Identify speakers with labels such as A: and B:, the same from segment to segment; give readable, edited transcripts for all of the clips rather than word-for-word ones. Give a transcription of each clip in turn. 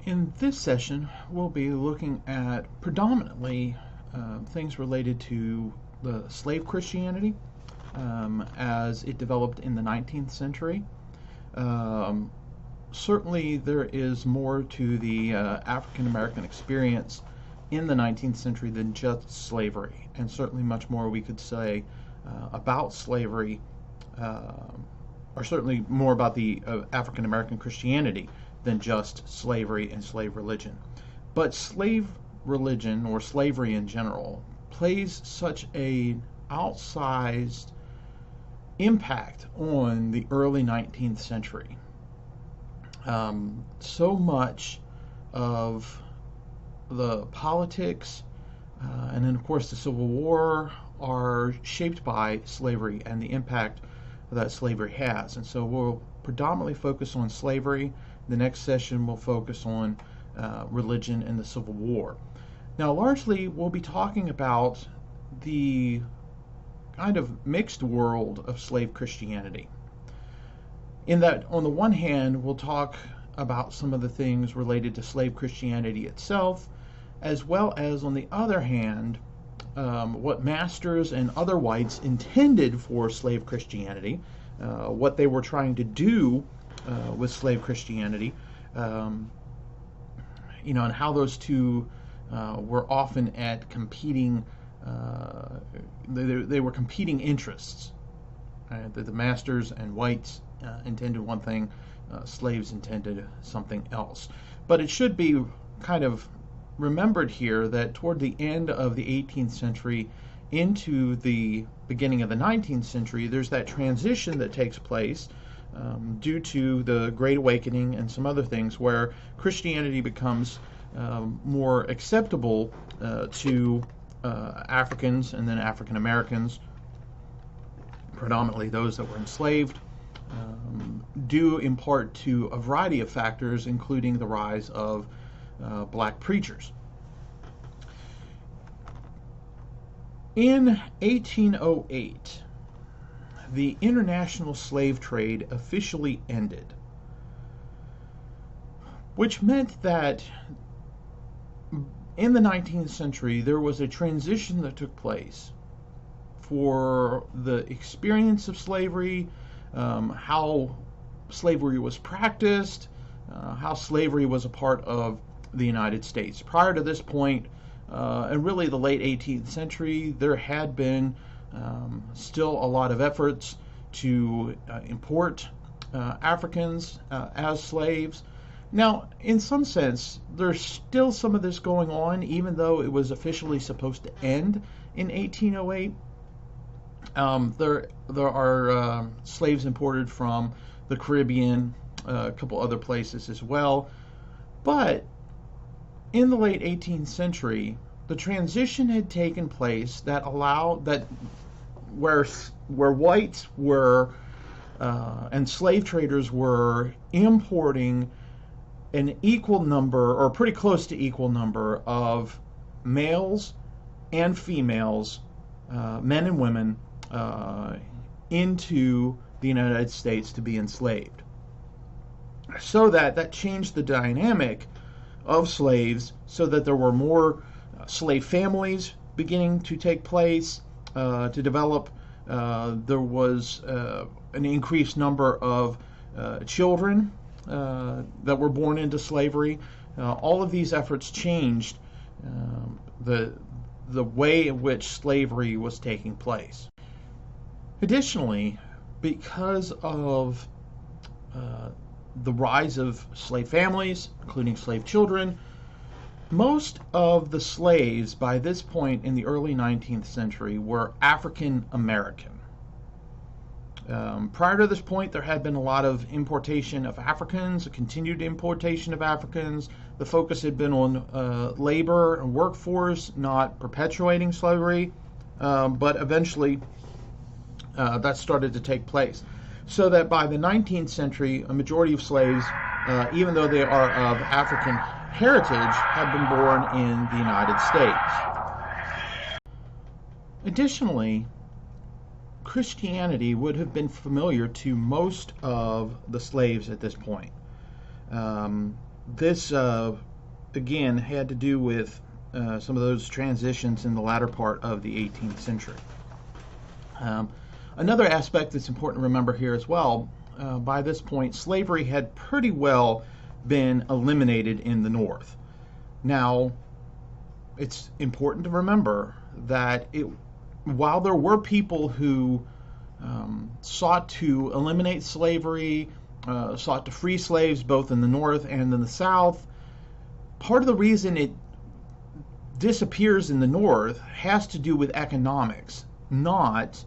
A: In this session, we'll be looking at predominantly things related to the slave Christianity as it developed in the 19th century. Um, Certainly, there is more to the African American experience in the 19th century than just slavery, and certainly much more we could say about slavery, uh, or certainly more about the African American Christianity than just slavery and slave religion. But slave religion, or slavery in general, plays such a outsized impact on the early 19th century. So much of the politics and then, of course, the Civil War are shaped by slavery and the impact that slavery has. And so we'll predominantly focus on slavery. The next session will focus on religion and the Civil War. Now, largely, we'll be talking about the kind of mixed world of slave Christianity. In that, on the one hand, we'll talk about some of the things related to slave Christianity itself, as well as, on the other hand, what masters and other whites intended for slave Christianity, what they were trying to do with slave Christianity, and how those two were often at competing, they were competing interests. The masters and whites intended one thing, slaves intended something else. But it should be kind of remembered here that toward the end of the 18th century into the beginning of the 19th century, there's that transition that takes place due to the Great Awakening and some other things where Christianity becomes more acceptable to Africans and then African Americans, predominantly those that were enslaved, due in part to a variety of factors, including the rise of black preachers. In 1808, the international slave trade officially ended, which meant that in the 19th century there was a transition that took place for the experience of slavery, how slavery was practiced, how slavery was a part of the United States. Prior to this point, and really the late 18th century, there had been still a lot of efforts to import Africans as slaves. Now, in some sense, there's still some of this going on, even though it was officially supposed to end in 1808. There are slaves imported from the Caribbean, a couple other places as well. But in the late 18th century, the transition had taken place that allowed that where whites were and slave traders were importing an equal number, or pretty close to equal number, of males and females, men and women, into the United States to be enslaved. So that changed the dynamic of slaves, so that there were more slave families beginning to take place, to develop. There was an increased number of children that were born into slavery. All of these efforts changed the way in which slavery was taking place. Additionally, because of the rise of slave families, including slave children, most of the slaves by this point in the early 19th century were African American. Prior to this point, there had been a lot of importation of Africans, a continued importation of Africans. The focus had been on labor and workforce, not perpetuating slavery, but eventually that started to take place. So that by the 19th century, a majority of slaves, even though they are of African heritage, have been born in the United States. Additionally, Christianity would have been familiar to most of the slaves at this point. this again had to do with some of those transitions in the latter part of the 18th century. Um, Another aspect that's important to remember here as well, by this point, slavery had pretty well been eliminated in the North. Now, it's important to remember that while there were people who sought to eliminate slavery, sought to free slaves both in the North and in the South, part of the reason it disappears in the North has to do with economics, not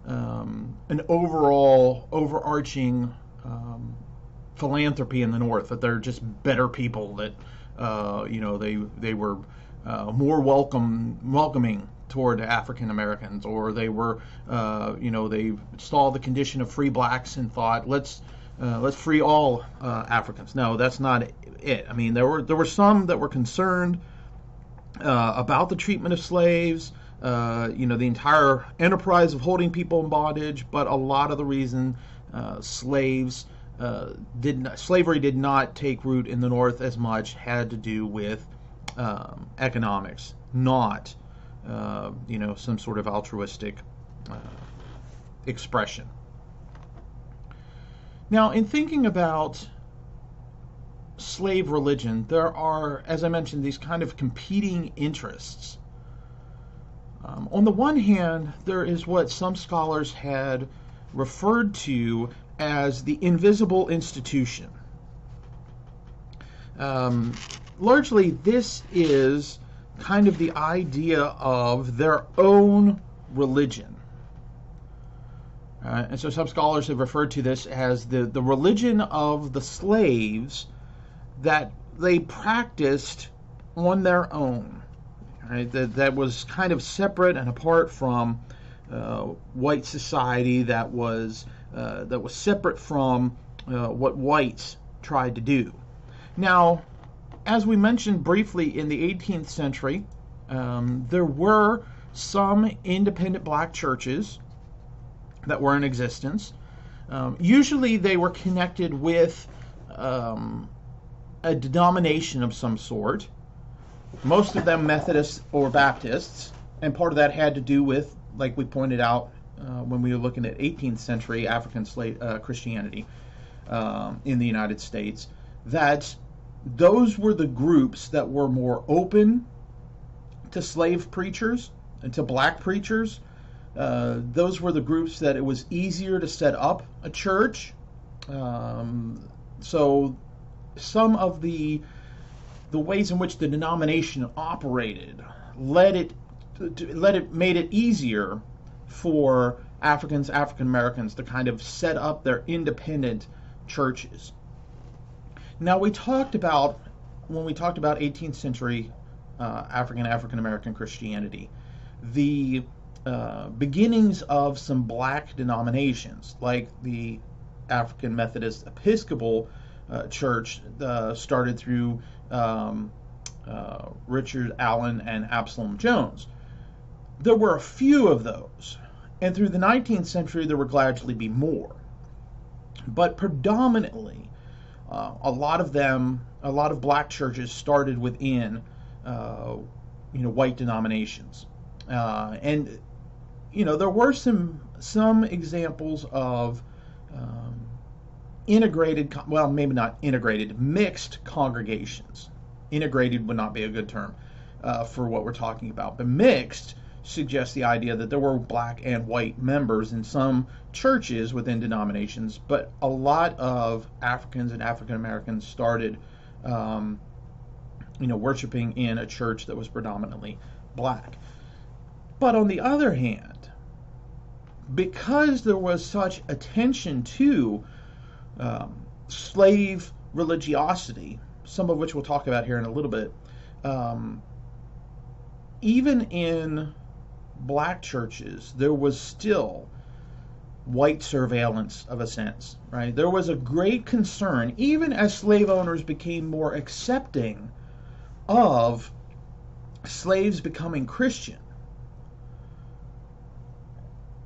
A: an overall overarching philanthropy in the North, that they're just better people, that they were more welcoming toward African Americans, or they were they saw the condition of free blacks and thought, let's free all Africans. No, that's not it. I mean, there were some that were concerned about the treatment of slaves, the entire enterprise of holding people in bondage, but a lot of the reason slavery did not take root in the North as much had to do with economics, not some sort of altruistic expression. Now, in thinking about slave religion, there are, as I mentioned, these kind of competing interests. On the one hand, there is what some scholars had referred to as the invisible institution. Largely, this is kind of the idea of their own religion. And so some scholars have referred to this as the religion of the slaves that they practiced on their own. Right? That was kind of separate and apart from white society, that was separate from what whites tried to do. Now, as we mentioned briefly, in the 18th century, there were some independent black churches that were in existence. Usually they were connected with a denomination of some sort, most of them Methodists or Baptists, and part of that had to do with, like we pointed out when we were looking at 18th century African Christianity in the United States, that those were the groups that were more open to slave preachers and to black preachers. Those were the groups that it was easier to set up a church. So some of the ways in which the denomination operated made it easier for African Americans to kind of set up their independent churches. Now, when we talked about 18th century African American Christianity, the beginnings of some black denominations, like the African Methodist Episcopal Church, started through Richard Allen and Absalom Jones. There were a few of those, and through the 19th century there would gradually be more. But predominantly, a lot of black churches started within white denominations, and there were some examples of integrated, well, maybe not integrated, mixed congregations. Integrated would not be a good term for what we're talking about, but mixed suggests the idea that there were black and white members in some churches within denominations, but a lot of Africans and African Americans started worshiping in a church that was predominantly black. But on the other hand, because there was such attention to slave religiosity, some of which we'll talk about here in a little bit, even in black churches, there was still white surveillance of a sense, right? There was a great concern, even as slave owners became more accepting of slaves becoming Christian,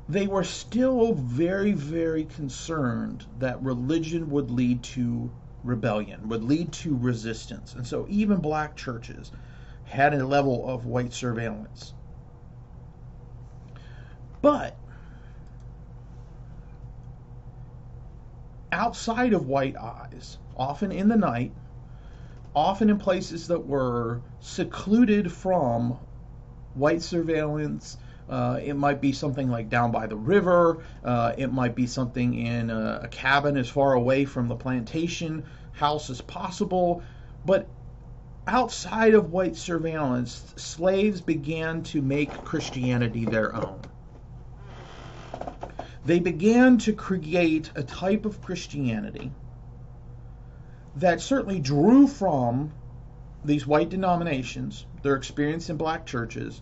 A: they were still very, very concerned that religion would lead to rebellion, would lead to resistance. And so even black churches had a level of white surveillance. But outside of white eyes, often in the night, often in places that were secluded from white surveillance. It might be something like down by the river. It might be something in a cabin as far away from the plantation house as possible. But outside of white surveillance, slaves began to make Christianity their own. They began to create a type of Christianity that certainly drew from these white denominations, their experience in black churches,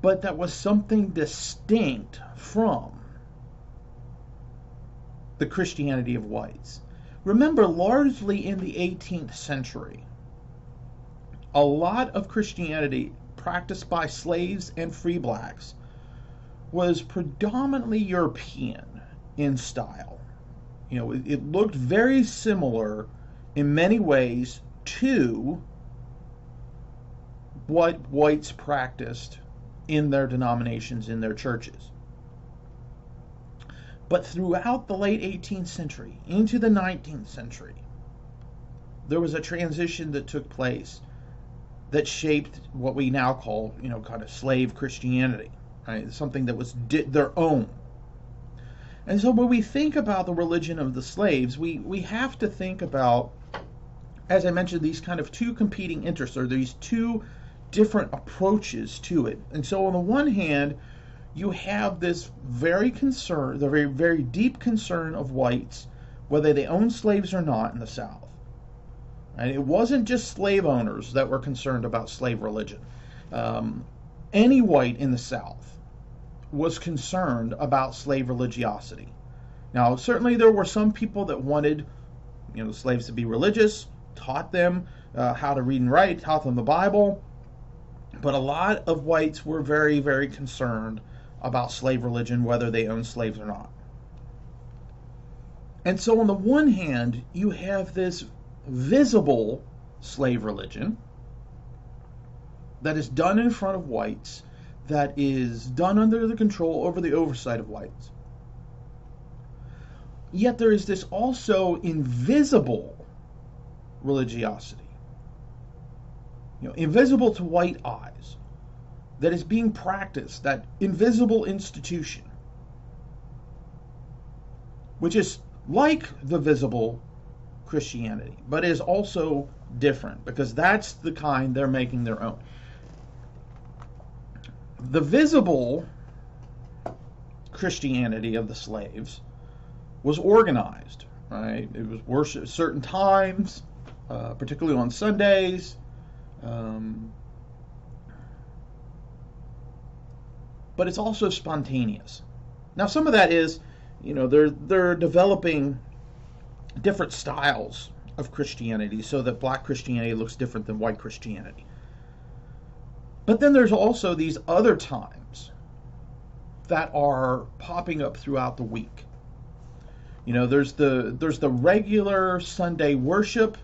A: but that was something distinct from the Christianity of whites. Remember, largely in the 18th century, a lot of Christianity practiced by slaves and free blacks was predominantly European in style. You know, it looked very similar in many ways to what whites practiced in their denominations, in their churches. But throughout the late 18th century into the 19th century, there was a transition that took place that shaped what we now call, you know, kind of slave Christianity, right? Something that was their own. And so when we think about the religion of the slaves, we have to think about, as I mentioned, these kind of two competing interests, or these two different approaches to it. And so on the one hand, you have this very very deep concern of whites, whether they own slaves or not in the South. And it wasn't just slave owners that were concerned about slave religion. Any white in the South was concerned about slave religiosity. Now, certainly there were some people that wanted, you know, the slaves to be religious, taught them how to read and write, taught them the Bible. But a lot of whites were very, very concerned about slave religion, whether they owned slaves or not. And so on the one hand, you have this visible slave religion that is done in front of whites, that is done under the control, over the oversight of whites. Yet there is this also invisible religiosity, you know, invisible to white eyes, that is being practiced, that invisible institution, which is like the visible Christianity, but is also different, because that's the kind they're making their own. The visible Christianity of the slaves was organized, right? It was worship at certain times, particularly on Sundays. But it's also spontaneous. Now, some of that is, you know, they're developing different styles of Christianity so that black Christianity looks different than white Christianity. But then there's also these other times that are popping up throughout the week. You know, there's the regular Sunday worship,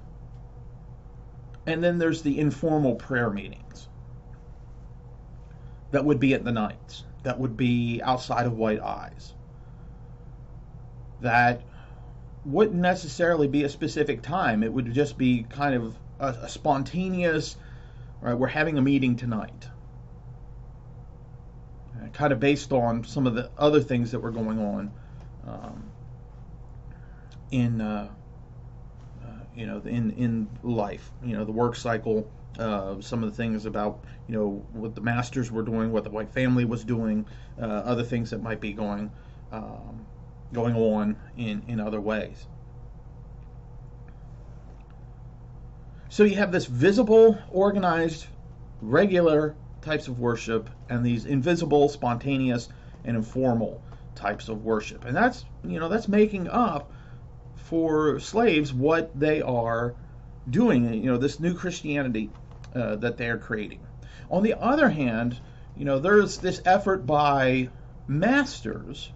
A: and then there's the informal prayer meetings that would be at the nights, that would be outside of white eyes, that wouldn't necessarily be a specific time. It would just be kind of a spontaneous, right, we're having a meeting tonight, kind of based on some of the other things that were going on in life, you know, the work cycle, some of the things about, you know, what the masters were doing, what the white family was doing, other things that might be going on in other ways. So you have this visible, organized, regular types of worship, and these invisible, spontaneous, and informal types of worship. And that's, you know, that's making up for slaves what they are doing, you know, this new Christianity that they are creating. On the other hand, you know, there's this effort by masters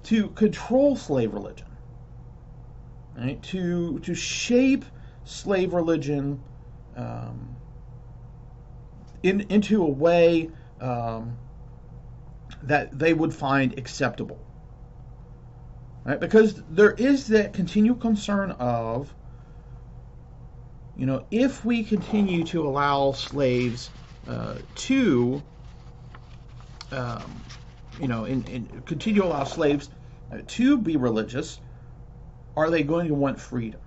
A: to control slave religion. right, to shape slave religion um, into a way that they would find acceptable. Right? Because there is that continual concern of, if we continue to allow slaves to, continue to allow slaves to be religious, are they going to want freedom?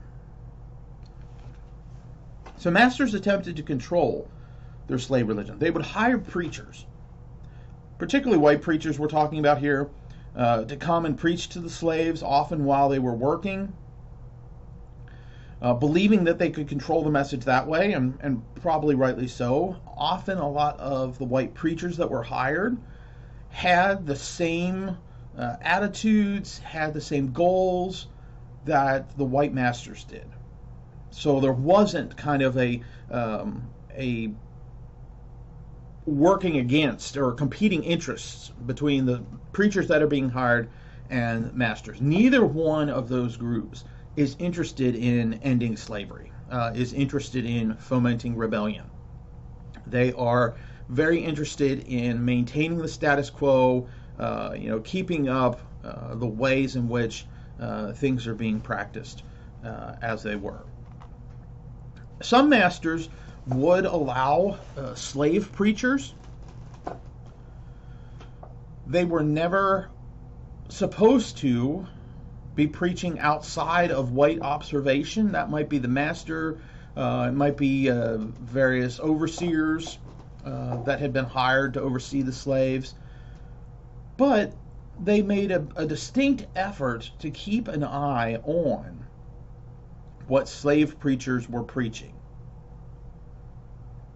A: So masters attempted to control their slave religion. They would hire preachers, particularly white preachers we're talking about here, to come and preach to the slaves, often while they were working, believing that they could control the message that way, and probably rightly so. Often a lot of the white preachers that were hired had the same attitudes, had the same goals that the white masters did. So there wasn't kind of a working against or competing interests between the preachers that are being hired and masters. Neither one of those groups is interested in ending slavery, is interested in fomenting rebellion. They are very interested in maintaining the status quo, keeping up the ways in which things are being practiced as they were. Some masters would allow slave preachers. They were never supposed to be preaching outside of white observation. That might be the master, it might be various overseers that had been hired to oversee the slaves. But they made a distinct effort to keep an eye on what slave preachers were preaching,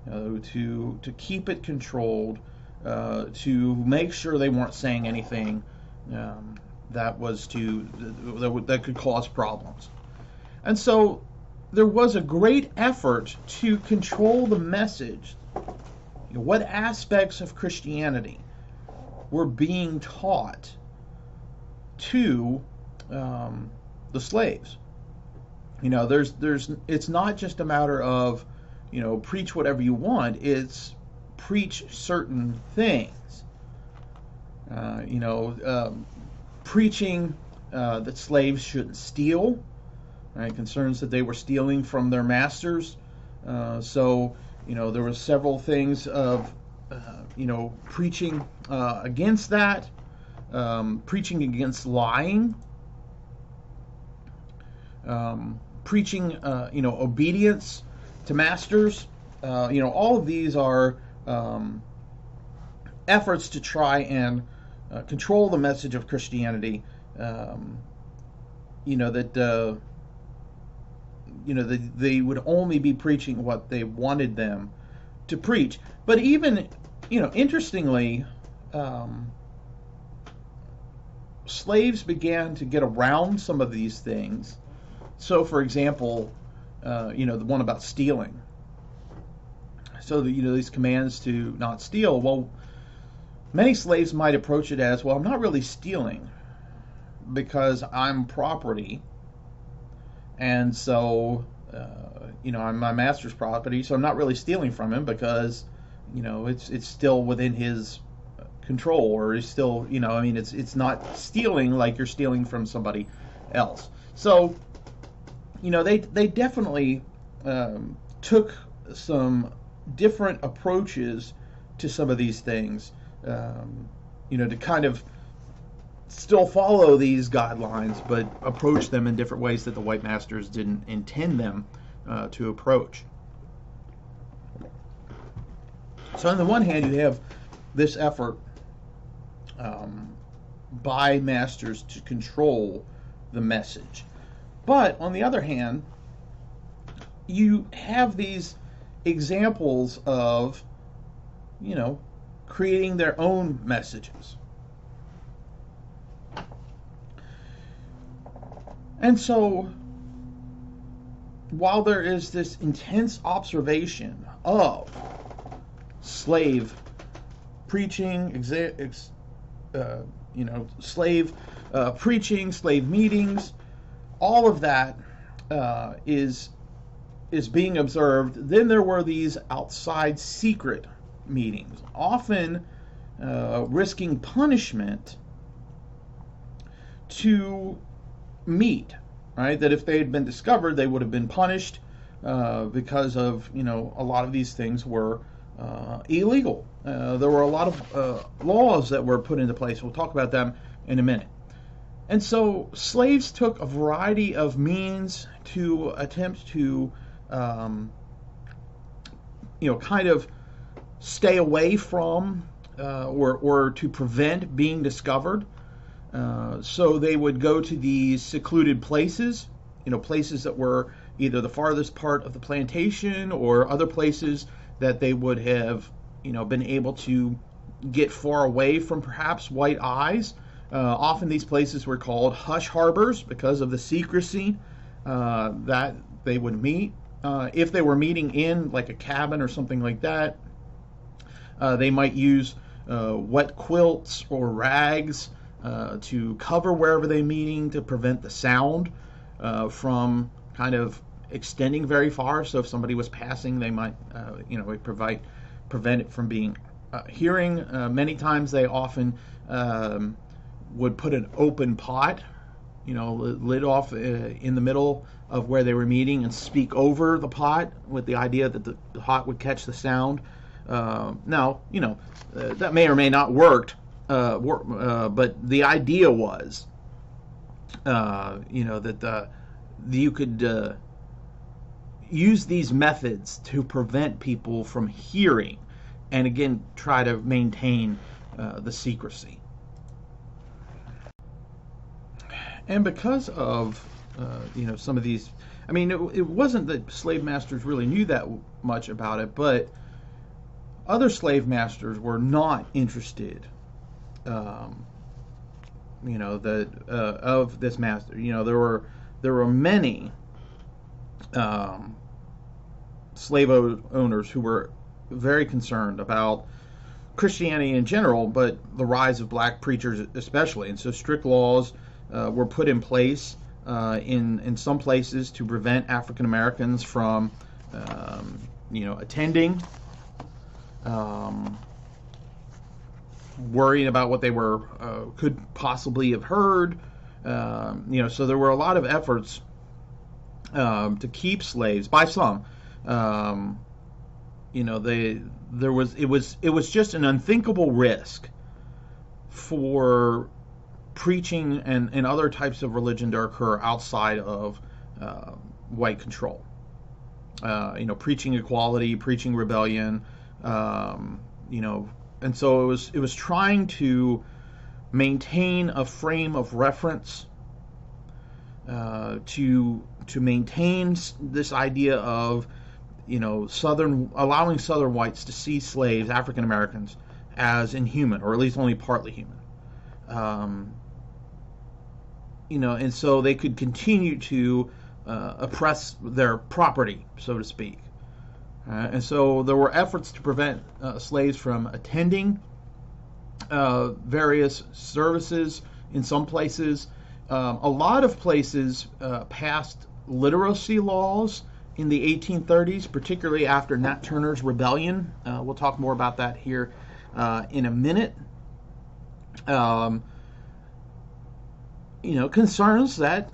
A: to keep it controlled, to make sure they weren't saying anything that could cause problems. And so there was a great effort to control the message. What aspects of Christianity were being taught to the slaves? It's not just a matter of, preach whatever you want. It's preach certain things. Preaching that slaves shouldn't steal, right? Concerns that they were stealing from their masters. So there were several things of, preaching against that, preaching against lying, preaching, obedience to masters. All of these are efforts to try and control the message of Christianity. That they would only be preaching what they wanted them to preach. But even, interestingly, slaves began to get around some of these things. So, for example, the one about stealing. So, these commands to not steal. Well, many slaves might approach it as, well, I'm not really stealing because I'm property. And so, I'm my master's property, so I'm not really stealing from him because, it's still within his control, or is still, it's not stealing like you're stealing from somebody else. So, they definitely took some different approaches to some of these things, to kind of still follow these guidelines, but approach them in different ways that the white masters didn't intend them to approach. So on the one hand, you have this effort by masters to control the message. But on the other hand, you have these examples of, creating their own messages. And so, while there is this intense observation of slave preaching, slave preaching, slave meetings, all of that is being observed, then there were these outside secret meetings, often risking punishment to meet. Right, that if they had been discovered, they would have been punished because of, a lot of these things were illegal. There were a lot of laws that were put into place. We'll talk about them in a minute. And so slaves took a variety of means to attempt to, kind of stay away from or to prevent being discovered. So they would go to these secluded places, places that were either the farthest part of the plantation or other places that they would have, been able to get far away from perhaps white eyes. Often these places were called hush harbors because of the secrecy that they would meet. If they were meeting in like a cabin or something like that, they might use wet quilts or rags to cover wherever they're meeting to prevent the sound from kind of extending very far. So if somebody was passing, they might, prevent it from being hearing. Many times they often would put an open pot, lid off in the middle of where they were meeting and speak over the pot with the idea that the pot would catch the sound. Now, that may or may not worked, but the idea was, that you could use these methods to prevent people from hearing, and again try to maintain the secrecy. And because of some of these, it wasn't that slave masters really knew that much about it, but other slave masters were not interested, of this master. There were many slave owners who were very concerned about Christianity in general, but the rise of black preachers especially. And so strict laws were put in place in some places to prevent African Americans from, attending, worrying about what they were could possibly have heard. So there were a lot of efforts to keep slaves by some. It was just an unthinkable risk for preaching and other types of religion to occur outside of white control. Preaching equality, preaching rebellion, and so it was trying to maintain a frame of reference, to maintain this idea of allowing Southern whites to see slaves, African Americans, as inhuman, or at least only partly human. And so they could continue to oppress their property, so to speak. And so there were efforts to prevent slaves from attending various services in some places. A lot of places passed literacy laws in the 1830s, particularly after Nat Turner's rebellion. We'll talk more about that here in a minute. Concerns that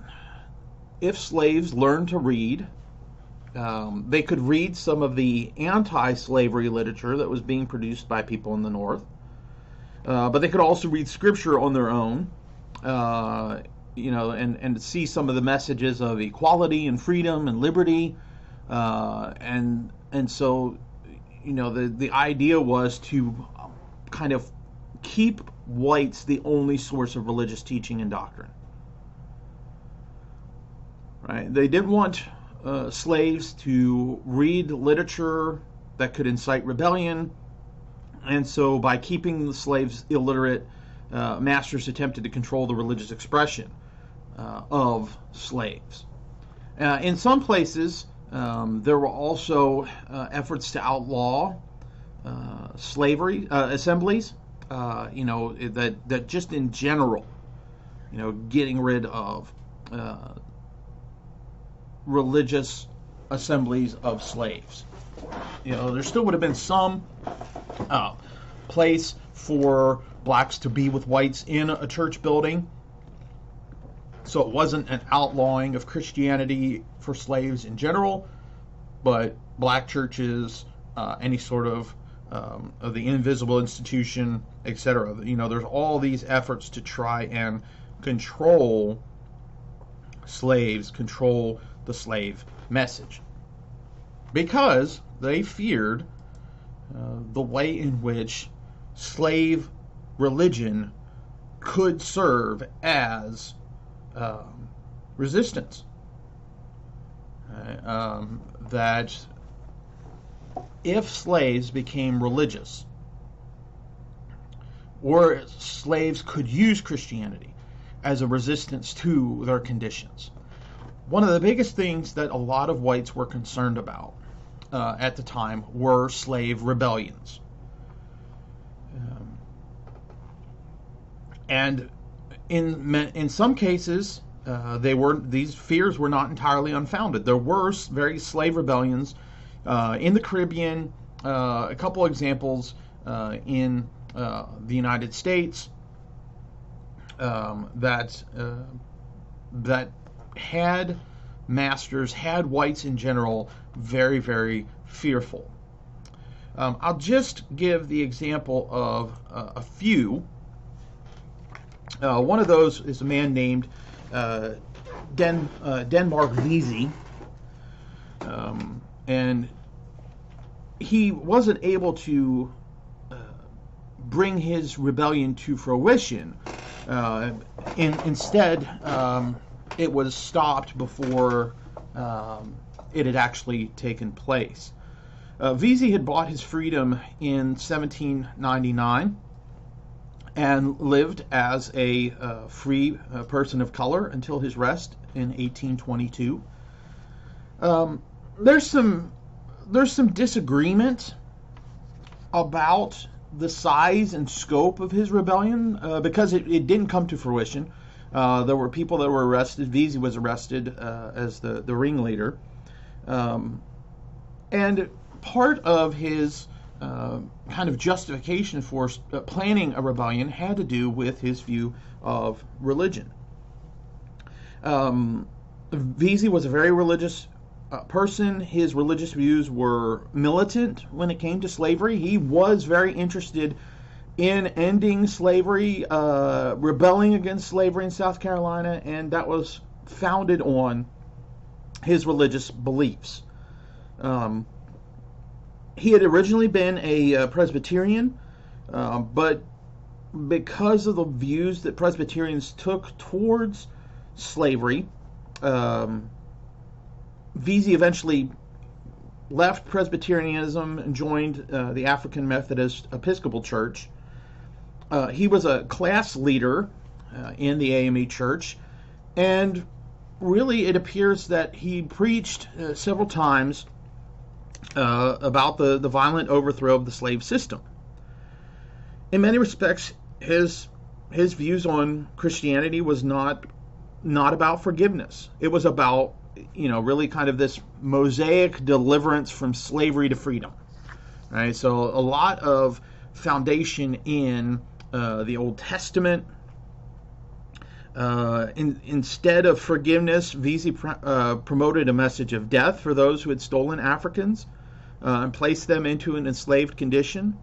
A: if slaves learned to read, they could read some of the anti-slavery literature that was being produced by people in the North, but they could also read scripture on their own, and see some of the messages of equality and freedom and liberty, and so the idea was to kind of keep whites the only source of religious teaching and doctrine. Right? They didn't want slaves to read literature that could incite rebellion, and so by keeping the slaves illiterate, masters attempted to control the religious expression of slaves. In some places, there were also efforts to outlaw slavery assemblies. That just in general, getting rid of religious assemblies of slaves. There still would have been some place for blacks to be with whites in a church building. So it wasn't an outlawing of Christianity for slaves in general, but black churches, any sort of the invisible institution, etc. There's all these efforts to try and control slaves, control the slave message, because they feared the way in which slave religion could serve as resistance. That if slaves became religious, or slaves could use Christianity as a resistance to their conditions. One of the biggest things that a lot of whites were concerned about at the time were slave rebellions. And in some cases, these fears were not entirely unfounded. There were various slave rebellions in the Caribbean. A couple examples in the United States that had masters, had whites in general, very, very fearful. I'll just give the example of a few. One of those is a man named Denmark Vesey, and he wasn't able to bring his rebellion to fruition. Instead, it was stopped before it had actually taken place. Vesey had bought his freedom in 1799 and lived as a free person of color until his arrest in 1822. There's some disagreement about the size and scope of his rebellion because it didn't come to fruition. There were people that were arrested. Vesey was arrested as the ringleader. And part of his kind of justification for planning a rebellion had to do with his view of religion. Vesey was a very religious person. His religious views were militant when it came to slavery. He was very interested in ending slavery, rebelling against slavery in South Carolina, and that was founded on his religious beliefs. He had originally been a Presbyterian, but because of the views that Presbyterians took towards slavery, Vesey eventually left Presbyterianism and joined the African Methodist Episcopal Church. He was a class leader in the AME Church, and really it appears that he preached several times about the violent overthrow of the slave system. In many respects, his views on Christianity was not about forgiveness. It was about, really kind of this mosaic deliverance from slavery to freedom. Right? So a lot of foundation in the Old Testament. Instead of forgiveness, Vesey promoted a message of death for those who had stolen Africans and placed them into an enslaved condition.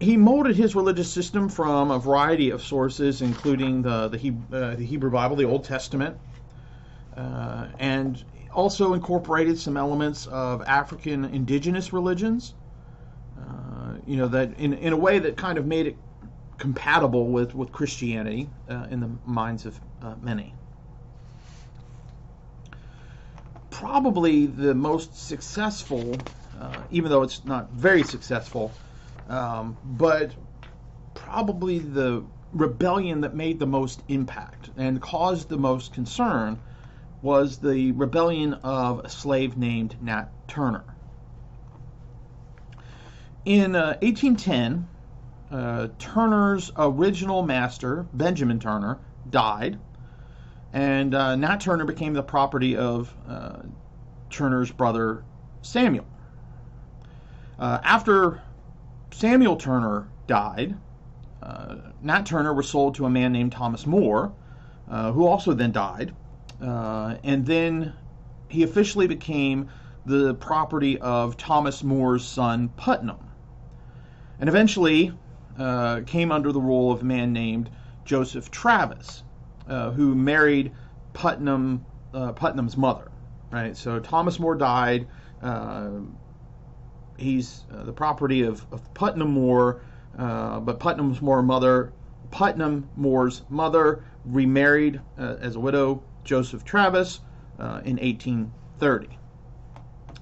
A: He molded his religious system from a variety of sources, including the Hebrew Bible, the Old Testament, and also incorporated some elements of African indigenous religions, that in a way that kind of made it compatible with Christianity in the minds of many. Probably the most successful, even though it's not very successful, but probably the rebellion that made the most impact and caused the most concern was the rebellion of a slave named Nat Turner. In 1810, Turner's original master, Benjamin Turner, died, and Nat Turner became the property of Turner's brother Samuel. After Samuel Turner died, Nat Turner was sold to a man named Thomas More, who also then died, and then he officially became the property of Thomas More's son Putnam, and eventually came under the rule of a man named Joseph Travis, who married Putnam's mother. Right, so Thomas More died. He's the property of Putnam More, but Putnam Moore's mother remarried as a widow Joseph Travis in 1830.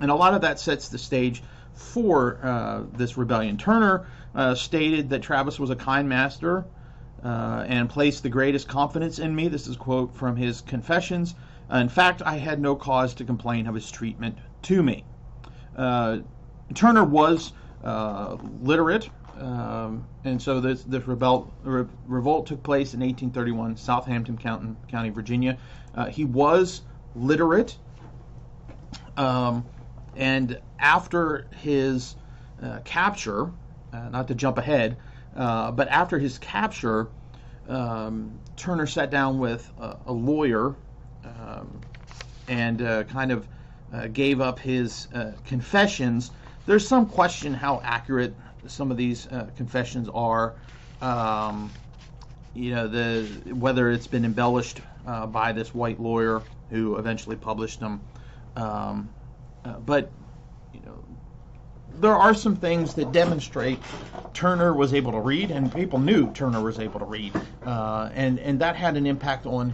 A: And a lot of that sets the stage for this rebellion. Turner stated that Travis was a kind master and placed the greatest confidence in me. This is a quote from his confessions. In fact, I had no cause to complain of his treatment to me. Turner was literate, and so this revolt took place in 1831, Southampton County, Virginia. He was literate, and after his capture, not to jump ahead, but after his capture, Turner sat down with a lawyer and kind of gave up his confessions. There's some question how accurate some of these confessions are. Whether it's been embellished by this white lawyer who eventually published them. But there are some things that demonstrate Turner was able to read, and people knew Turner was able to read, and that had an impact on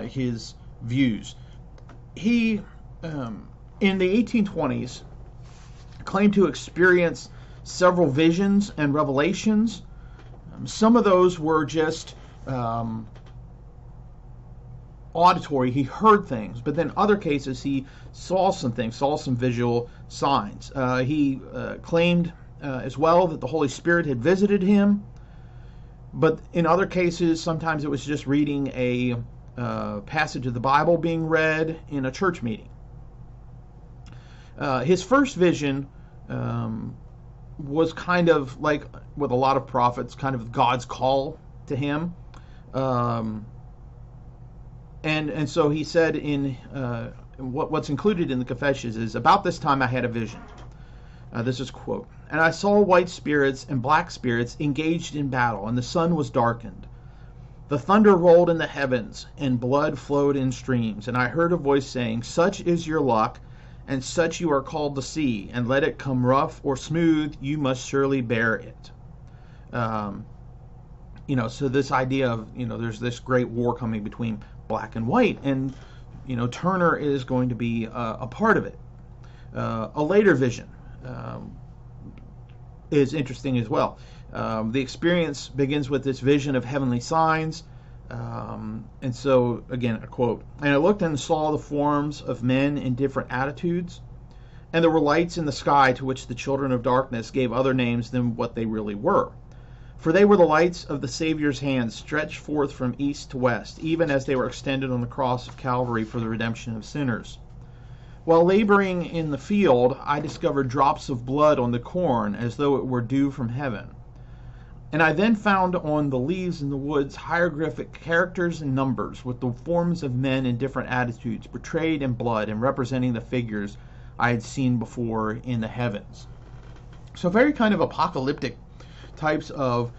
A: his views. He, in the 1820s, claimed to experience several visions and revelations. Some of those were just auditory. He heard things, but then other cases he saw some things, saw some visual signs. He claimed as well that the Holy Spirit had visited him, but in other cases, sometimes it was just reading a passage of the Bible being read in a church meeting. His first vision was kind of like, with a lot of prophets, kind of God's call to him. And so he said in what's included in the confessions is, about this time I had a vision. This is a quote. And I saw white spirits and black spirits engaged in battle, and the sun was darkened. The thunder rolled in the heavens, and blood flowed in streams. And I heard a voice saying, such is your luck, and such you are called to see, and let it come rough or smooth, you must surely bear it. So this idea of, there's this great war coming between black and white, and, Turner is going to be a part of it. A later vision is interesting as well. The experience begins with this vision of heavenly signs. And so, again, a quote, and I looked and saw the forms of men in different attitudes, and there were lights in the sky to which the children of darkness gave other names than what they really were. For they were the lights of the Savior's hands stretched forth from east to west, even as they were extended on the cross of Calvary for the redemption of sinners. While laboring in the field, I discovered drops of blood on the corn, as though it were dew from heaven. And I then found on the leaves in the woods hieroglyphic characters and numbers with the forms of men in different attitudes portrayed in blood and representing the figures I had seen before in the heavens. So very kind of apocalyptic types of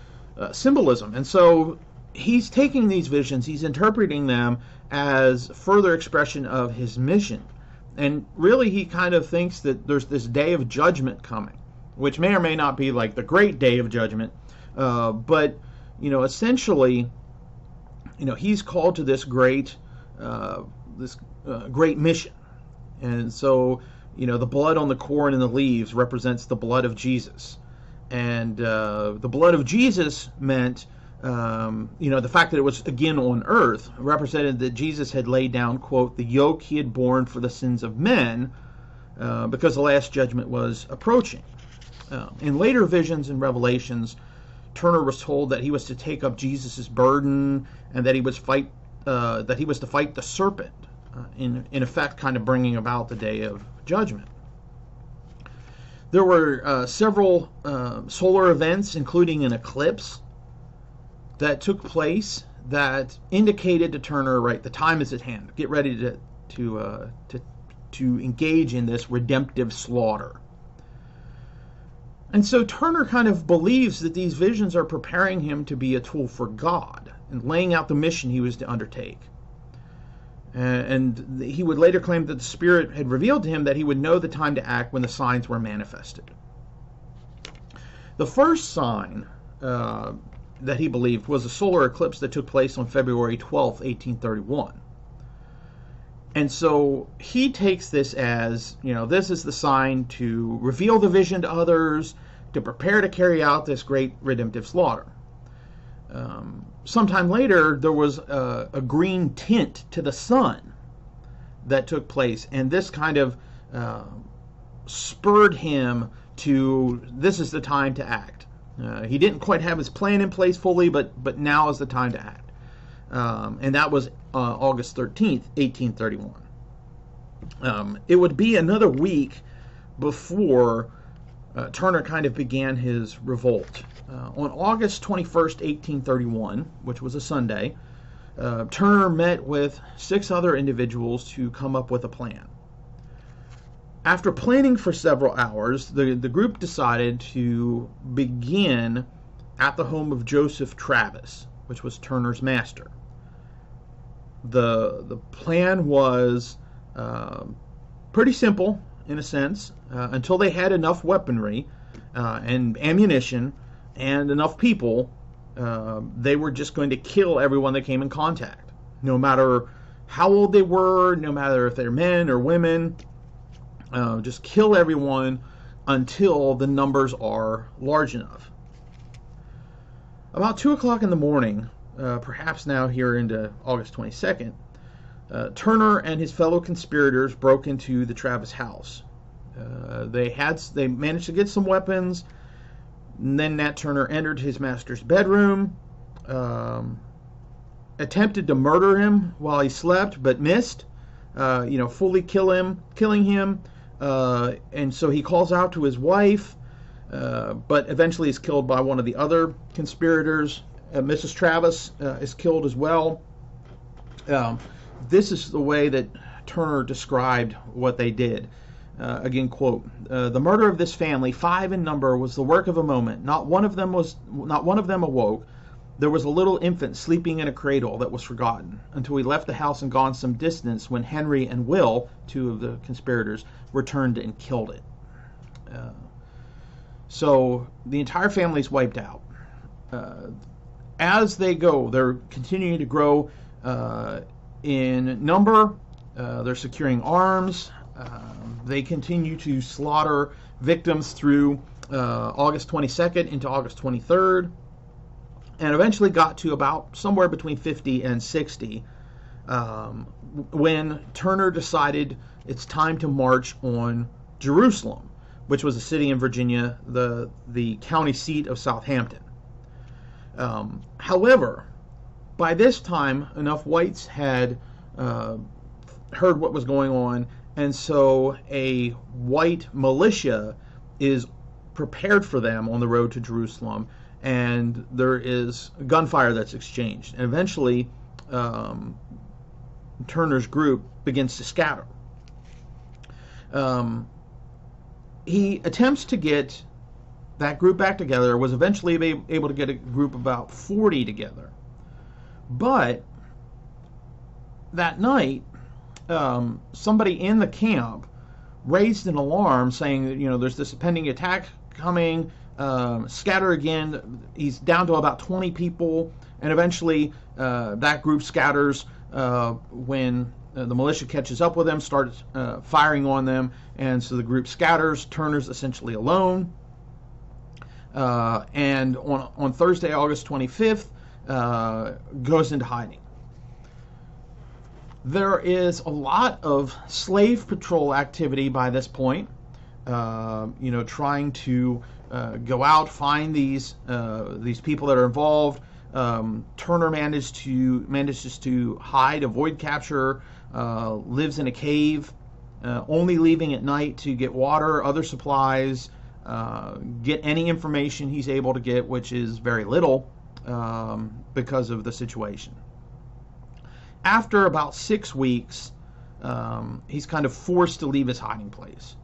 A: symbolism. And so he's taking these visions, he's interpreting them as further expression of his mission. And really he kind of thinks that there's this day of judgment coming, which may or may not be like the great day of judgment. But essentially, he's called to this great mission, and so the blood on the corn and the leaves represents the blood of Jesus, and the blood of Jesus meant, the fact that it was again on earth represented that Jesus had laid down, quote, the yoke he had borne for the sins of men, because the last judgment was approaching. In later visions and revelations, Turner was told that he was to take up Jesus' burden and that he would fight that he was to fight the serpent, in effect kind of bringing about the day of judgment. There were several solar events, including an eclipse, that took place that indicated to Turner, right, the time is at hand. Get ready to engage in this redemptive slaughter. And so Turner kind of believes that these visions are preparing him to be a tool for God and laying out the mission he was to undertake. And he would later claim that the Spirit had revealed to him that he would know the time to act when the signs were manifested. The first sign that he believed was a solar eclipse that took place on February 12th, 1831. And so he takes this as, this is the sign to reveal the vision to others, to prepare to carry out this great redemptive slaughter. Sometime later, there was a green tint to the sun that took place, and this kind of spurred him to, this is the time to act. He didn't quite have his plan in place fully, but now is the time to act. And that was August 13th, 1831. It would be another week before Turner kind of began his revolt. On August 21st, 1831, which was a Sunday, Turner met with 6 other individuals to come up with a plan. After planning for several hours, the group decided to begin at the home of Joseph Travis, which was Turner's master. The plan was pretty simple in a sense, until they had enough weaponry and ammunition and enough people. They were just going to kill everyone that came in contact, no matter how old they were, no matter if they're men or women. Just kill everyone until the numbers are large enough. About 2 o'clock in the morning, perhaps now here into August 22nd, Turner and his fellow conspirators broke into the Travis house. They managed to get some weapons, and then Nat Turner entered his master's bedroom, attempted to murder him while he slept, but missed. Fully killing him. And so he calls out to his wife, but eventually is killed by one of the other conspirators. Mrs. Travis is killed as well. This is the way that Turner described what they did. Again, quote, "The murder of this family, 5 in number, was the work of a moment. Not one of them awoke. There was a little infant sleeping in a cradle that was forgotten until we left the house and gone some distance, when Henry and Will, 2 of the conspirators, returned and killed it." So the entire family is wiped out. As they go, they're continuing to grow in number. They're securing arms. They continue to slaughter victims through August 22nd into August 23rd. And eventually got to about somewhere between 50 and 60 when Turner decided it's time to march on Jerusalem, which was a city in Virginia, the county seat of Southampton. However, by this time, enough whites had heard what was going on, and so a white militia is prepared for them on the road to Jerusalem, and there is gunfire that's exchanged. And eventually, Turner's group begins to scatter. He attempts to get that group back together, was eventually able to get a group of about 40 together. But that night, somebody in the camp raised an alarm saying that, there's this pending attack coming, scatter again. He's down to about 20 people, and eventually that group scatters when the militia catches up with them, starts firing on them, and so the group scatters. Turner's essentially alone. And on Thursday, August 25th, goes into hiding. There is a lot of slave patrol activity by this point, trying to go out, find these people that are involved. Turner manages to hide, avoid capture, lives in a cave, only leaving at night to get water, other supplies, get any information he's able to get, which is very little because of the situation. After about 6 weeks, he's kind of forced to leave his hiding place.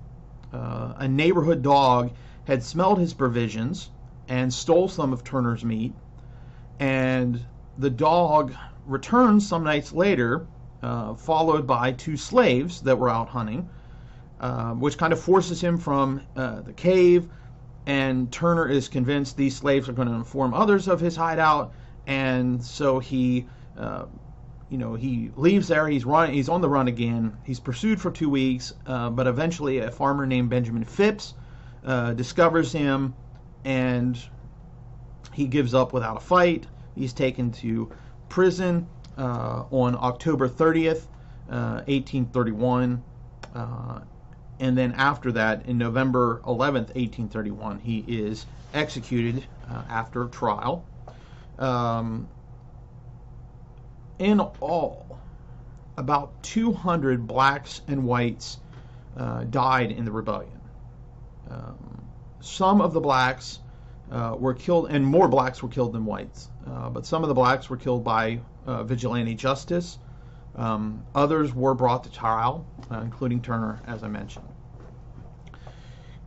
A: A neighborhood dog had smelled his provisions and stole some of Turner's meat, and the dog returns some nights later, followed by 2 slaves that were out hunting, which kind of forces him from the cave, and Turner is convinced these slaves are going to inform others of his hideout, and so he leaves there. He's on the run again. He's pursued for 2 weeks, but eventually a farmer named Benjamin Phipps discovers him, and he gives up without a fight. He's taken to prison on October 30th, 1831. And then after that, in November 11th, 1831, he is executed after trial. In all, about 200 blacks and whites died in the rebellion. Some of the blacks were killed, and more blacks were killed than whites. But some of the blacks were killed by vigilante justice. Others were brought to trial, including Turner, as I mentioned.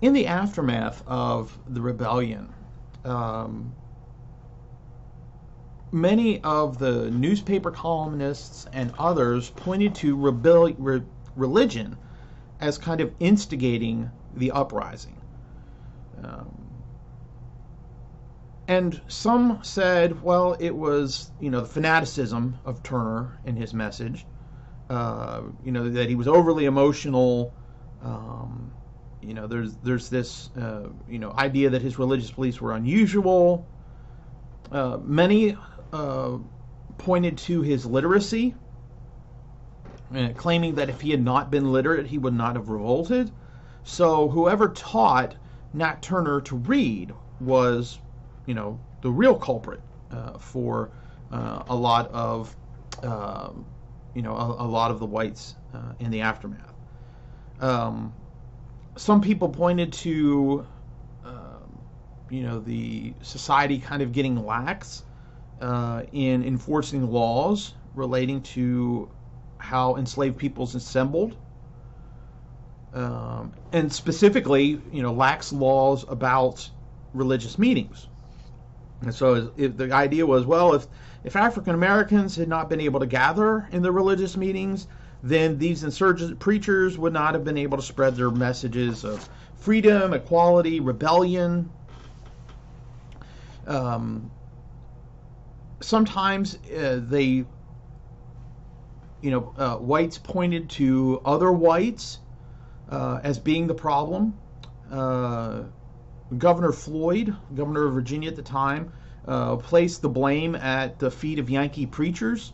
A: In the aftermath of the rebellion, many of the newspaper columnists and others pointed to religion as kind of instigating the uprising. And some said, well, it was, the fanaticism of Turner in his message, that he was overly emotional. There's this, idea that his religious beliefs were unusual. Many pointed to his literacy, claiming that if he had not been literate, he would not have revolted. So whoever taught Nat Turner to read was, the real culprit for a lot of, a lot of the whites in the aftermath. Some people pointed to, the society kind of getting lax in enforcing laws relating to how enslaved peoples assembled. And specifically, lax laws about religious meetings. And so the idea was, well, if African Americans had not been able to gather in the religious meetings, then these insurgent preachers would not have been able to spread their messages of freedom, equality, rebellion. Sometimes whites pointed to other whites as being the problem. Governor Floyd, governor of Virginia at the time, placed the blame at the feet of Yankee preachers.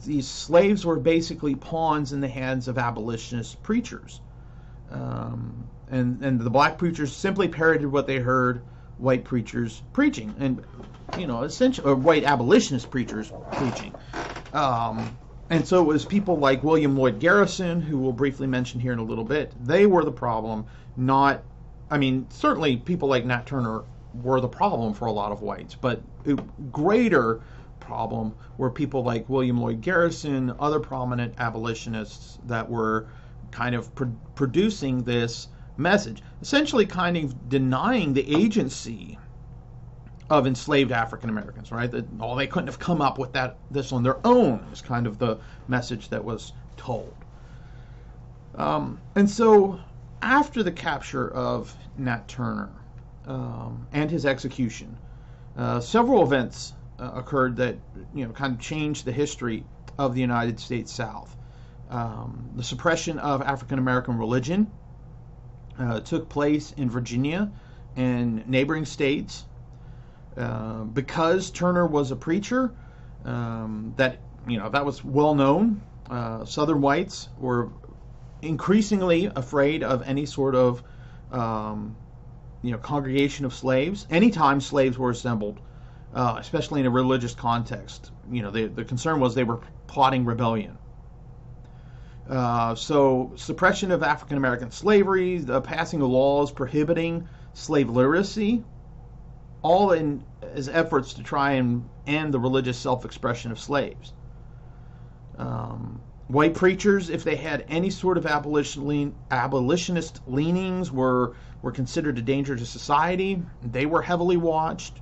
A: These slaves were basically pawns in the hands of abolitionist preachers. And the black preachers simply parroted what they heard white preachers preaching, and essentially, or white abolitionist preachers preaching. And so it was people like William Lloyd Garrison, who we'll briefly mention here in a little bit. They were the problem, certainly people like Nat Turner were the problem for a lot of whites, but a greater problem were people like William Lloyd Garrison, other prominent abolitionists that were kind of producing this message, essentially kind of denying the agency of enslaved African Americans, right? That they couldn't have come up with this on their own was kind of the message that was told. And so after the capture of Nat Turner and his execution, several events occurred that kind of changed the history of the United States South. The suppression of African American religion took place in Virginia and neighboring states. Because Turner was a preacher, that was well known. Southern whites were increasingly afraid of any sort of congregation of slaves. Anytime slaves were assembled, especially in a religious context. The concern was they were plotting rebellion. So suppression of African American slavery, the passing of laws prohibiting slave literacy, all as efforts to try and end the religious self-expression of slaves. White preachers, if they had any sort of abolitionist leanings, were considered a danger to society. They were heavily watched.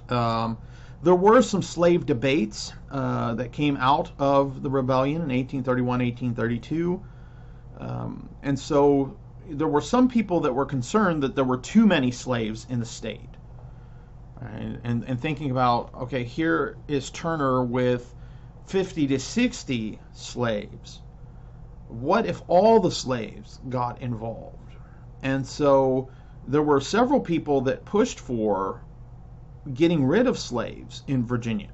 A: There were some slave debates that came out of the rebellion in 1831, 1832. And so there were some people that were concerned that there were too many slaves in the state. And thinking about, okay, here is Turner with 50 to 60 slaves. What if all the slaves got involved? And so there were several people that pushed for getting rid of slaves in Virginia.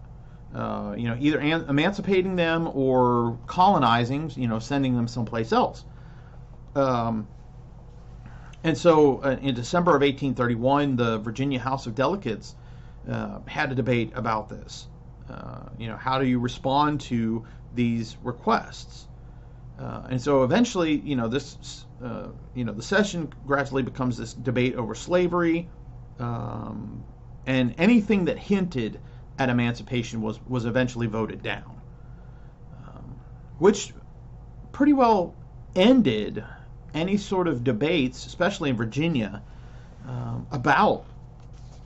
A: Either emancipating them or colonizing, sending them someplace else. And so in December of 1831, the Virginia House of Delegates had a debate about this. How do you respond to these requests? And so eventually, the session gradually becomes this debate over slavery, and anything that hinted at emancipation was eventually voted down, which pretty well ended any sort of debates, especially in Virginia, about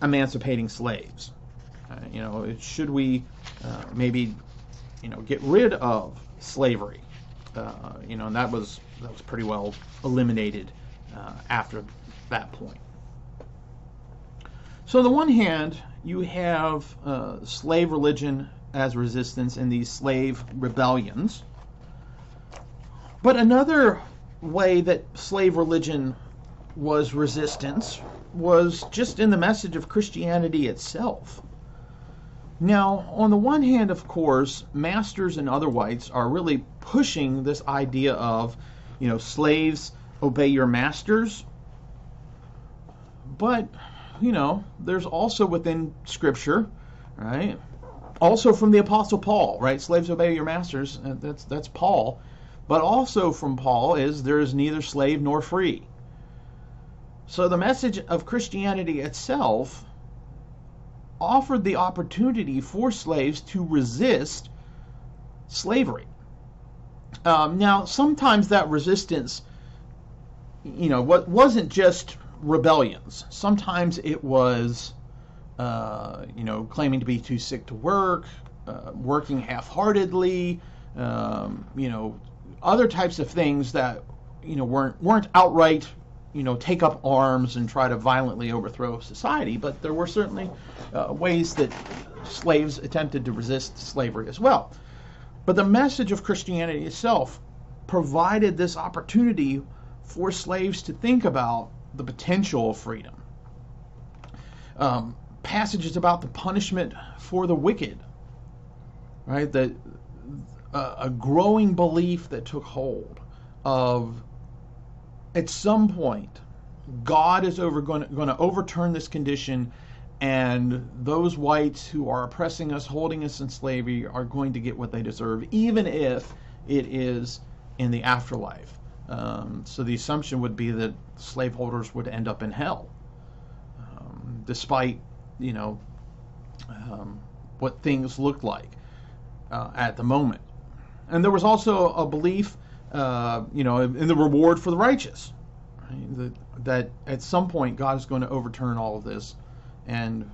A: emancipating slaves. Should we maybe get rid of slavery? And that was pretty well eliminated after that point. So on the one hand, you have slave religion as resistance in these slave rebellions. But another way that slave religion was resistance was just in the message of Christianity itself. Now, on the one hand, of course, masters and other whites are really pushing this idea of, slaves obey your masters. But, there's also within Scripture, right? Also from the Apostle Paul, right? Slaves obey your masters. That's Paul. But also from Paul is there is neither slave nor free. So the message of Christianity itself offered the opportunity for slaves to resist slavery. Now, sometimes that resistance, wasn't just rebellions. Sometimes it was, claiming to be too sick to work, working half-heartedly, other types of things that, weren't outright, take up arms and try to violently overthrow society, but there were certainly ways that slaves attempted to resist slavery as well. But the message of Christianity itself provided this opportunity for slaves to think about the potential of freedom. Passages about the punishment for the wicked, right? A growing belief that took hold of, at some point, God is going to overturn this condition, and those whites who are oppressing us, holding us in slavery, are going to get what they deserve, even if it is in the afterlife. So the assumption would be that slaveholders would end up in hell, despite what things looked like at the moment. And there was also a belief, in the reward for the righteous, right? That at some point God is going to overturn all of this and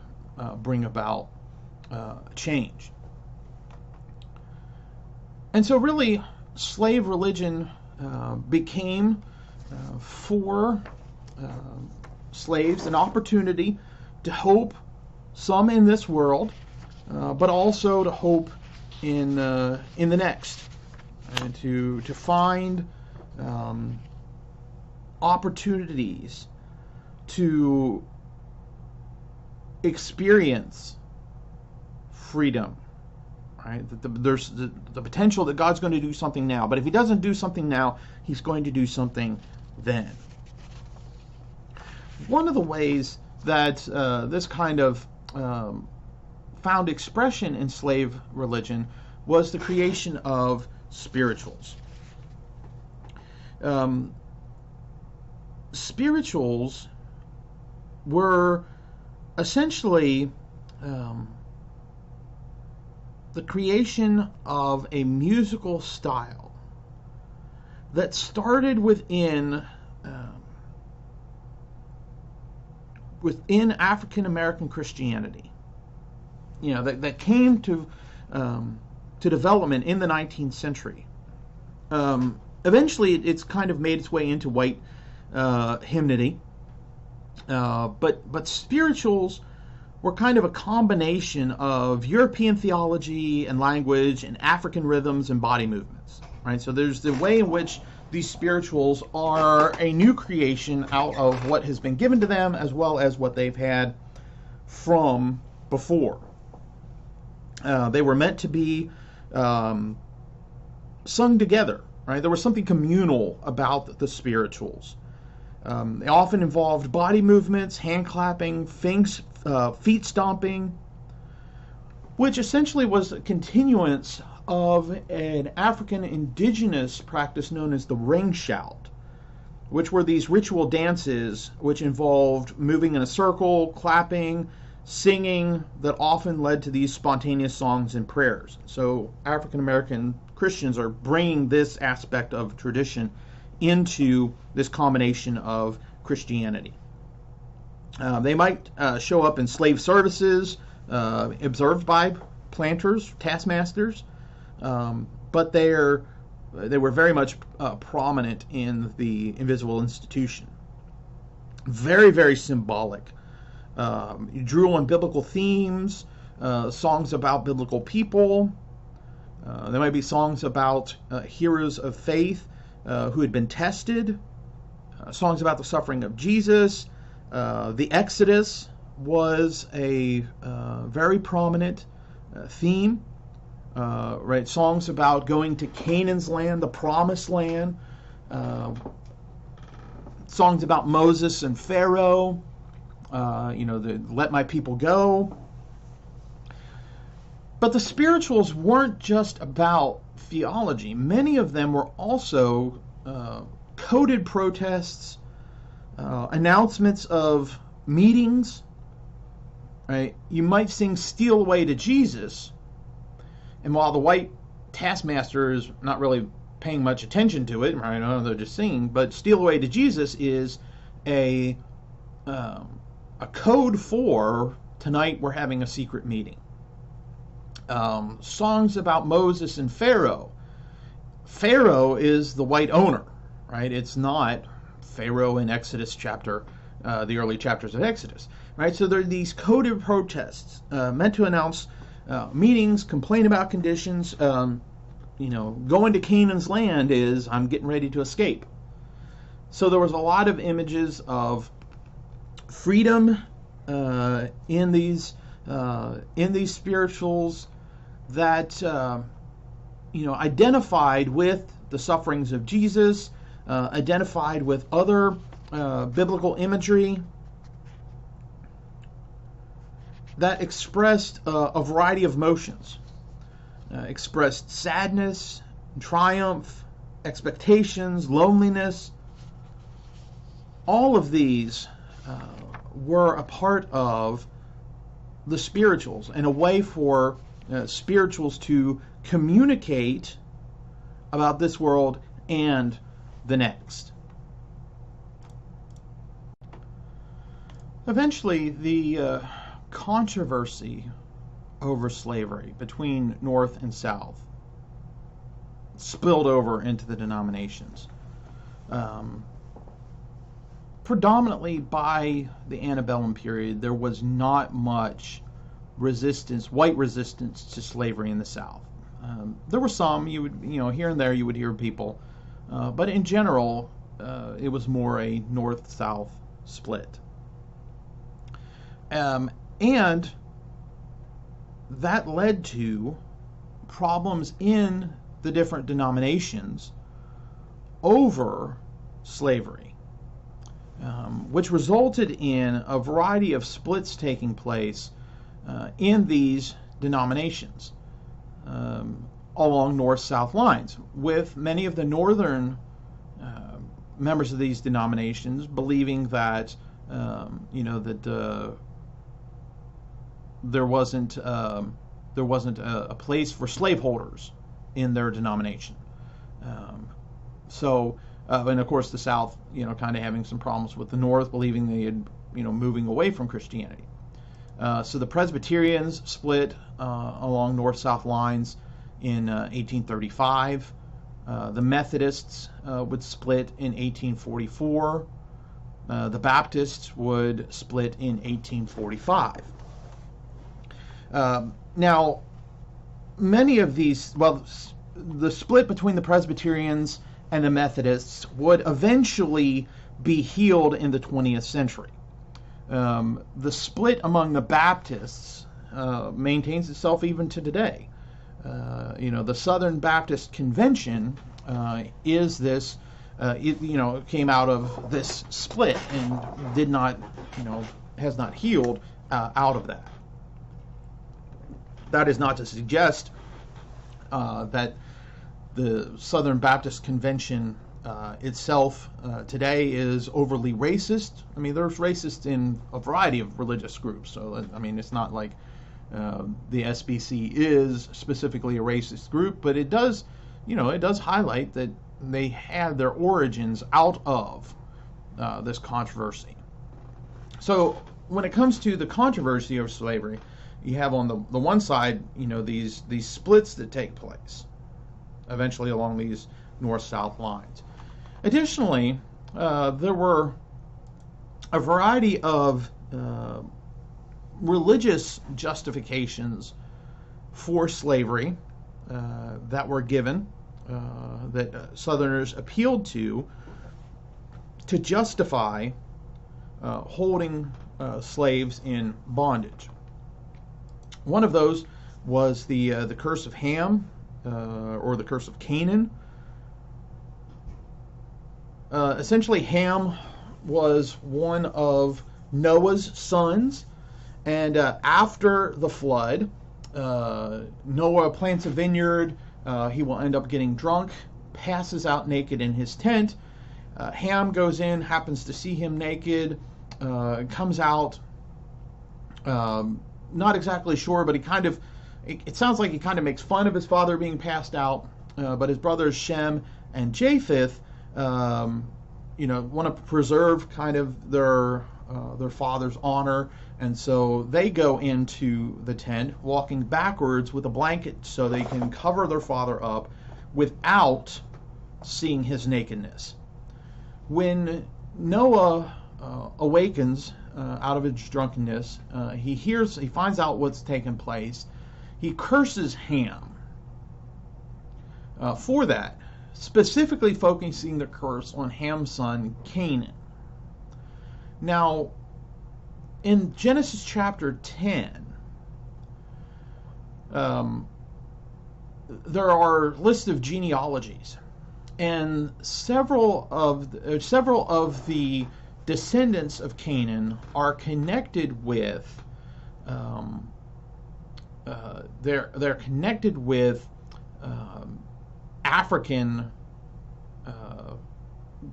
A: bring about change. And so really, slave religion became for slaves an opportunity to hope, some in this world, but also to hope in the next, and to find opportunities to experience freedom. Right? There's the potential that God's going to do something now, but if He doesn't do something now, He's going to do something then. One of the ways that this kind of found expression in slave religion was the creation of spirituals. Spirituals were essentially the creation of a musical style that started within African American Christianity. That came to development in the 19th century. Eventually, it's kind of made its way into white hymnody, but spirituals were kind of a combination of European theology and language and African rhythms and body movements. Right? So there's the way in which these spirituals are a new creation out of what has been given to them, as well as what they've had from before. They were meant to be sung together. Right? There was something communal about the spirituals. They often involved body movements, hand clapping, feet stomping, which essentially was a continuance of an African indigenous practice known as the ring shout, which were these ritual dances which involved moving in a circle, clapping, singing, that often led to these spontaneous songs and prayers. So African American Christians are bringing this aspect of tradition into this combination of Christianity. They might show up in slave services, observed by planters, taskmasters, but they were very much prominent in the invisible institution. Very, very symbolic. You drew on biblical themes, songs about biblical people. There might be songs about heroes of faith who had been tested, songs about the suffering of Jesus. The Exodus was a very prominent theme. Right, songs about going to Canaan's land, the promised land. Songs about Moses and Pharaoh. Let my people go. But the spirituals weren't just about theology. Many of them were also coded protests, announcements of meetings. Right? You might sing "Steal Away to Jesus," and while the white taskmaster is not really paying much attention to it, right? They're just singing. But "Steal Away to Jesus" is a code for tonight we're having a secret meeting. Songs about Moses and Pharaoh. Pharaoh is the white owner, right? It's not Pharaoh in Exodus chapter, the early chapters of Exodus, right? So there are these coded protests meant to announce meetings, complain about conditions. Going to Canaan's land is I'm getting ready to escape. So there was a lot of images of freedom in these spirituals that identified with the sufferings of Jesus, identified with other biblical imagery that expressed a variety of emotions, expressed sadness, triumph, expectations, loneliness. All of these were a part of the spirituals and a way for spirituals to communicate about this world and the next. Eventually, the controversy over slavery between North and South spilled over into the denominations. Predominantly by the antebellum period, there was not much resistance, white resistance to slavery in the South. There were some, here and there you would hear people, but in general, it was more a North-South split. And that led to problems in the different denominations over slavery, which resulted in a variety of splits taking place in these denominations along north-south lines, with many of the northern members of these denominations believing that there wasn't a place for slaveholders in their denomination. And of course the South, kind of having some problems with the North, believing they had, moving away from Christianity. So the Presbyterians split along north-south lines in 1835. The Methodists would split in 1844. The Baptists would split in 1845. Now, many of these, the split between the Presbyterians and the Methodists would eventually be healed in the 20th century. The split among the Baptists maintains itself even to today. The Southern Baptist Convention is this, came out of this split and did not, has not healed out of that. That is not to suggest that the Southern Baptist Convention itself today is overly racist. I mean, there's racists in a variety of religious groups. So, I mean, it's not like the SBC is specifically a racist group, but it does, it does highlight that they had their origins out of this controversy. So, when it comes to the controversy of slavery, you have on the one side, these splits that take place eventually along these north-south lines. Additionally, there were a variety of religious justifications for slavery that were given, that Southerners appealed to justify holding slaves in bondage. One of those was the curse of Ham, or the curse of Canaan. Essentially, Ham was one of Noah's sons, and after the flood, Noah plants a vineyard. He will end up getting drunk, passes out naked in his tent. Ham goes in, happens to see him naked, comes out, not exactly sure, but it sounds like he kind of makes fun of his father being passed out, but his brothers Shem and Japheth, want to preserve kind of their father's honor, and so they go into the tent, walking backwards with a blanket so they can cover their father up without seeing his nakedness. When Noah awakens out of his drunkenness, he finds out what's taken place. He curses Ham for that, specifically focusing the curse on Ham's son Canaan. Now, in Genesis chapter 10, there are lists of genealogies, and several of the descendants of Canaan are connected with they're connected with African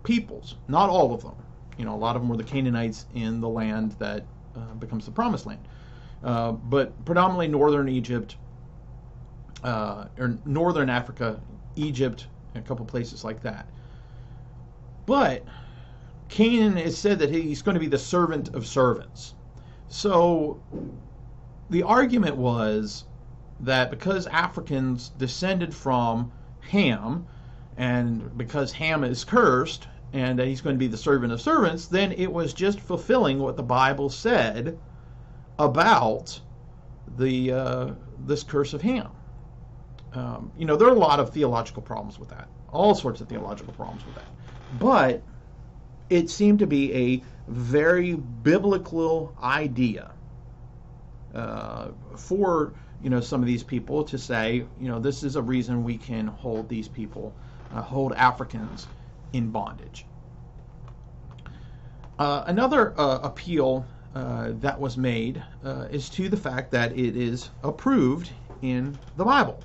A: peoples. Not all of them. A lot of them were the Canaanites in the land that becomes the Promised Land, but predominantly northern Egypt, or northern Africa, Egypt, and a couple places like that. But Canaan is said that he's going to be the servant of servants. So the argument was that because Africans descended from Ham, and because Ham is cursed, and that he's going to be the servant of servants, then it was just fulfilling what the Bible said about this curse of Ham. There are a lot of theological problems with that, all sorts of theological problems with that, but it seemed to be a very biblical idea for some of these people to say, this is a reason we can hold these people, hold Africans in bondage. Another appeal that was made is to the fact that it is approved in the Bible.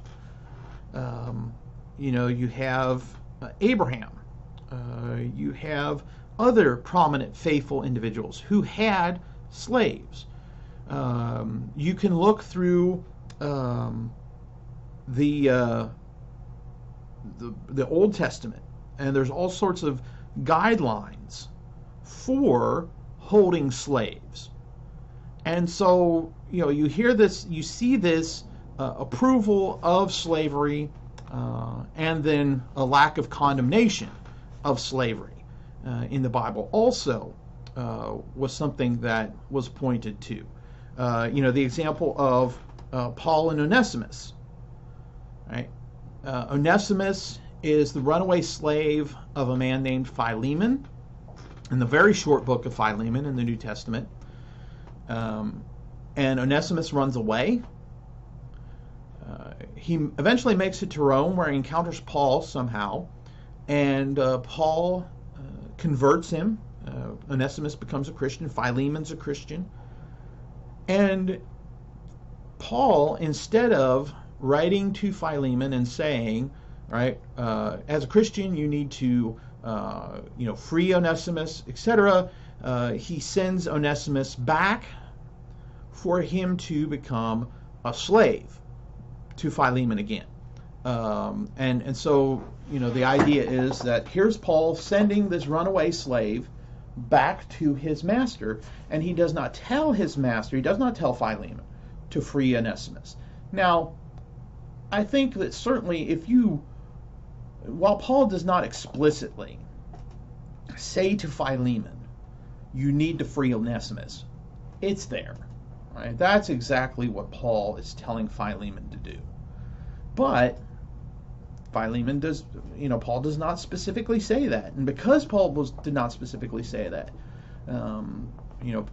A: You have Abraham. You have other prominent faithful individuals who had slaves. You can look through the Old Testament, and there's all sorts of guidelines for holding slaves. And so, you hear this, you see this approval of slavery, and then a lack of condemnation of slavery in the Bible also was something that was pointed to. The example of Paul and Onesimus. Right? Onesimus is the runaway slave of a man named Philemon in the very short book of Philemon in the New Testament. And Onesimus runs away. He eventually makes it to Rome, where he encounters Paul somehow, and Paul converts him. Onesimus becomes a Christian. Philemon's a Christian. And Paul, instead of writing to Philemon and saying, right, as a Christian, you need to, free Onesimus, etc., he sends Onesimus back for him to become a slave to Philemon again. And so, the idea is that here's Paul sending this runaway slave back to his master, and he does not tell his master, he does not tell Philemon to free Onesimus. Now, I think that certainly while Paul does not explicitly say to Philemon, you need to free Onesimus, it's there. Right? That's exactly what Paul is telling Philemon to do. But Philemon Paul does not specifically say that. And because Paul did not specifically say that,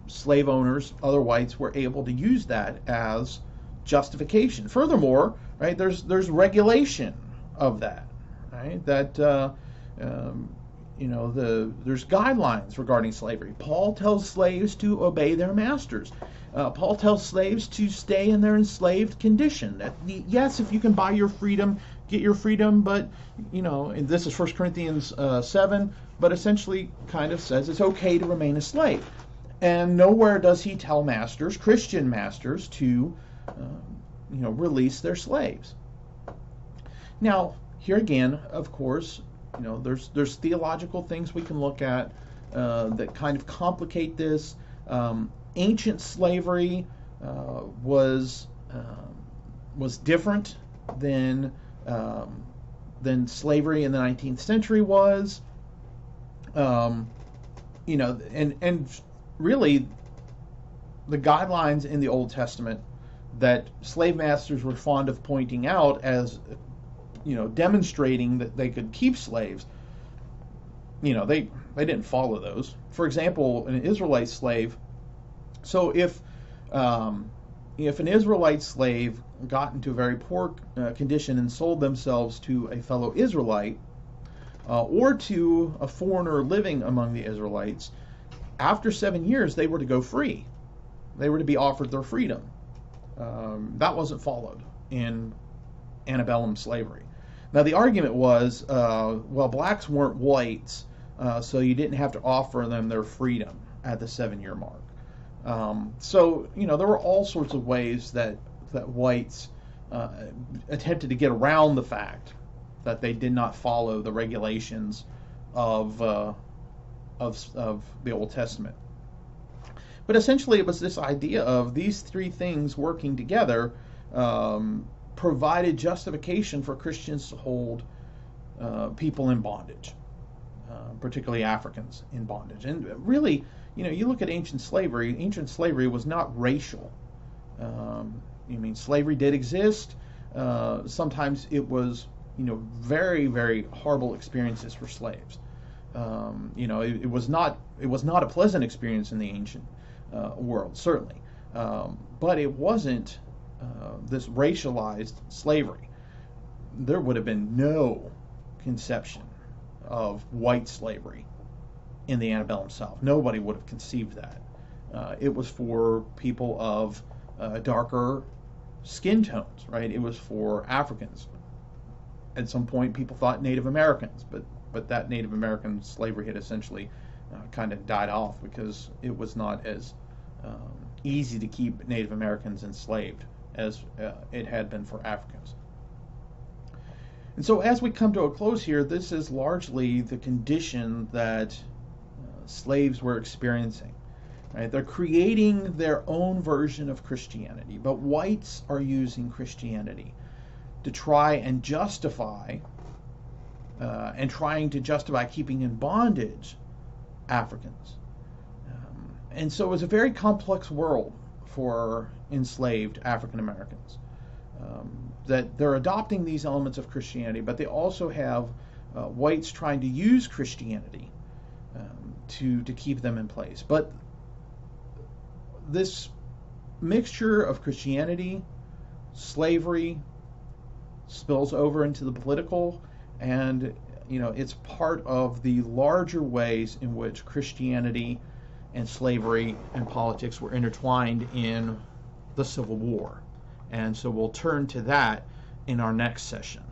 A: slave owners, other whites, were able to use that as justification. Furthermore, right, there's regulation of that, right? That there's guidelines regarding slavery. Paul tells slaves to obey their masters. Paul tells slaves to stay in their enslaved condition. Yes, if you can buy your freedom, get your freedom, but and this is 1 Corinthians 7, but essentially kind of says it's okay to remain a slave. And nowhere does he tell masters, Christian masters, to release their slaves. Now, here again, of course, there's theological things we can look at that kind of complicate this. Ancient slavery was different than slavery in the 19th century was. And really, the guidelines in the Old Testament that slave masters were fond of pointing out as demonstrating that they could keep slaves, they didn't follow those. For example, an Israelite slave. So if an Israelite slave got into a very poor condition and sold themselves to a fellow Israelite or to a foreigner living among the Israelites, after 7 years they were to go free. They were to be offered their freedom. That wasn't followed in antebellum slavery. Now the argument was, blacks weren't whites, so you didn't have to offer them their freedom at the 7-year mark. So there were all sorts of ways that whites attempted to get around the fact that they did not follow the regulations of the Old Testament. But essentially, it was this idea of these three things working together provided justification for Christians to hold people in bondage, particularly Africans in bondage. And really, you look at ancient slavery. Ancient slavery was not racial. Slavery did exist. Sometimes it was, very, very horrible experiences for slaves. It was not a pleasant experience in the ancient world, certainly. But it wasn't this racialized slavery. There would have been no conception of white slavery in the antebellum South. Nobody would have conceived that. It was for people of darker skin tones, right? It was for Africans. At some point, people thought Native Americans, but that Native American slavery had essentially kind of died off because it was not as easy to keep Native Americans enslaved as it had been for Africans. And so as we come to a close here, this is largely the condition that slaves were experiencing. Right? They're creating their own version of Christianity, but whites are using Christianity to try and justify trying to justify keeping in bondage Africans. And so it was a very complex world for enslaved African Americans. That they're adopting these elements of Christianity, but they also have whites trying to use Christianity to keep them in place. But this mixture of Christianity, slavery, spills over into the political, and it's part of the larger ways in which Christianity and slavery and politics were intertwined in the Civil War. And so we'll turn to that in our next session.